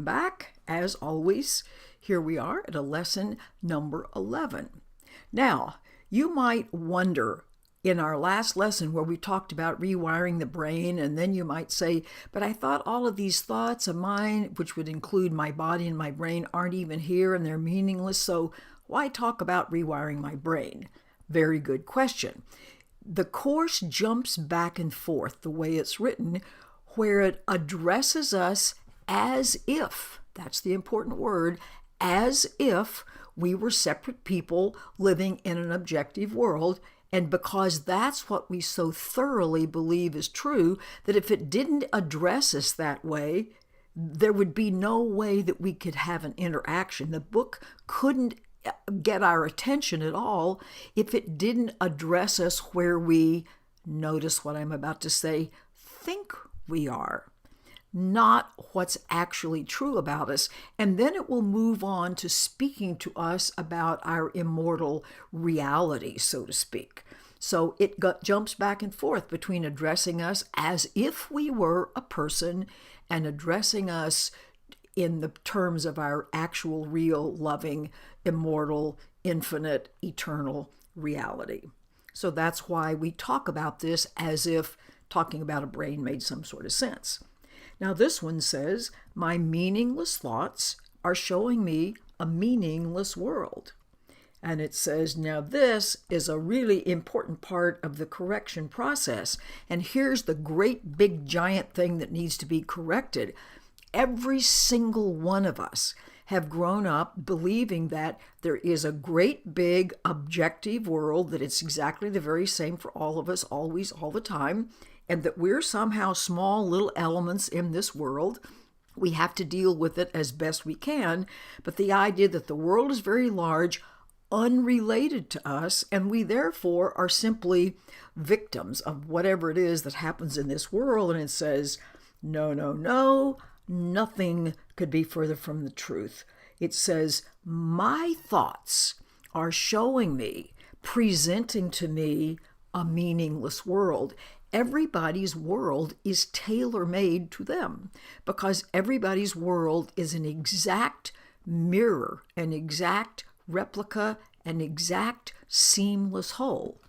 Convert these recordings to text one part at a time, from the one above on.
welcome back. As always, here we are at a lesson number 11. Now, you might wonder, in our last lesson where we talked about rewiring the brain, and then you might say, but I thought all of these thoughts of mine, which would include my body and my brain, aren't even here and they're meaningless, so why talk about rewiring my brain? Very good question. The Course jumps back and forth the way it's written, where it addresses us as if, that's the important word, as if we were separate people living in an objective world. And because that's what we so thoroughly believe is true, that if it didn't address us that way, there would be no way that we could have an interaction. The book couldn't get our attention at all if it didn't address us where we, notice what I'm about to say, think we are, not what's actually true about us. And then it will move on to speaking to us about our immortal reality, so to speak. So it jumps back and forth between addressing us as if we were a person and addressing us in the terms of our actual, real, loving, immortal, infinite, eternal reality. So that's why we talk about this as if talking about a brain made some sort of sense. Now this one says, my meaningless thoughts are showing me a meaningless world. And it says, now this is a really important part of the correction process. And here's the great big giant thing that needs to be corrected. Every single one of us have grown up believing that there is a great big objective world, that it's exactly the very same for all of us, always, all the time, and that we're somehow small little elements in this world. We have to deal with it as best we can, but the idea that the world is very large, unrelated to us, and we therefore are simply victims of whatever it is that happens in this world. And it says, no, no, no, nothing could be further from the truth. It says, my thoughts are showing me, presenting to me a meaningless world. Everybody's world is tailor-made to them because everybody's world is an exact mirror, an exact replica, an exact seamless whole.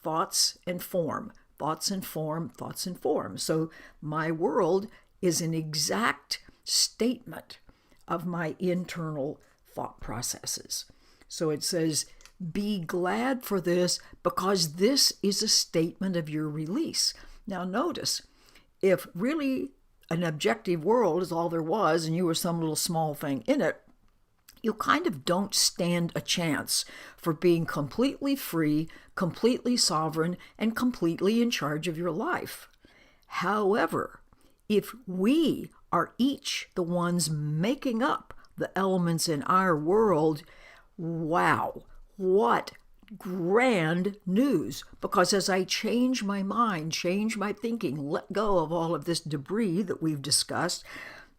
Thoughts and form, thoughts and form, thoughts and form. So my world is an exact statement of my internal thought processes. So it says, be glad for this because this is a statement of your release. Now notice, if really an objective world is all there was and you were some little small thing in it, you kind of don't stand a chance for being completely free, completely sovereign, and completely in charge of your life. However, if we are each the ones making up the elements in our world, wow, what grand news. Because as I change my mind, change my thinking, let go of all of this debris that we've discussed,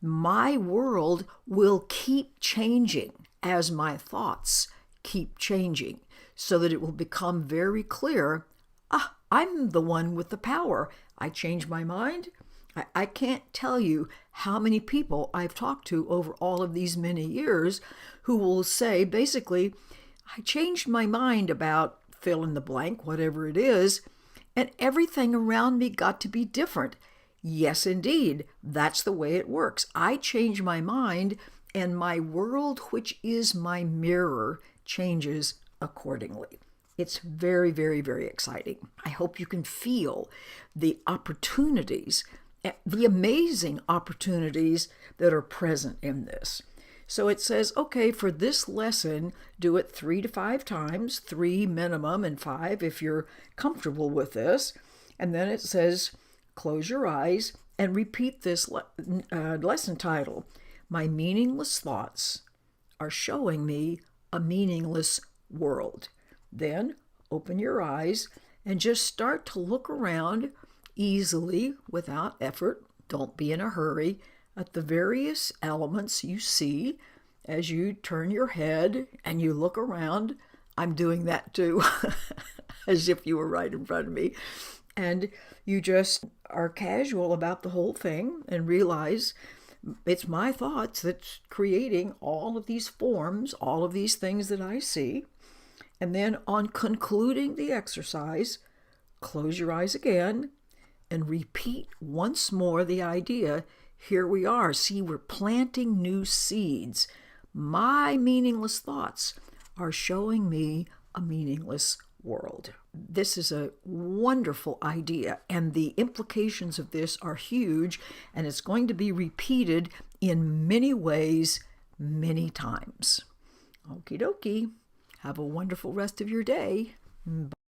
my world will keep changing as my thoughts keep changing, so that it will become very clear, I'm the one with the power. I change my mind. I can't tell you how many people I've talked to over all of these many years who will say, basically, I changed my mind about fill in the blank, whatever it is, and everything around me got to be different. Yes, indeed, that's the way it works. I change my mind, and my world, which is my mirror, changes accordingly. It's very, very, very exciting. I hope you can feel the opportunities, the amazing opportunities that are present in this. So it says, okay, for this lesson, do it 3 to 5 times, 3 minimum and 5 if you're comfortable with this. And then it says, close your eyes and repeat this lesson title. My meaningless thoughts are showing me a meaningless world. Then open your eyes and just start to look around easily, without effort. Don't be in a hurry, at the various elements you see as you turn your head and you look around. I'm doing that too, as if you were right in front of me. And you just are casual about the whole thing and realize It's my thoughts that's creating all of these forms, all of these things that I see. And then on concluding the exercise, close your eyes again and repeat once more the idea. Here we are. See, we're planting new seeds. My meaningless thoughts are showing me a meaningless world. This is a wonderful idea, and the implications of this are huge, and it's going to be repeated in many ways, many times. Okie dokie. Have a wonderful rest of your day. Bye.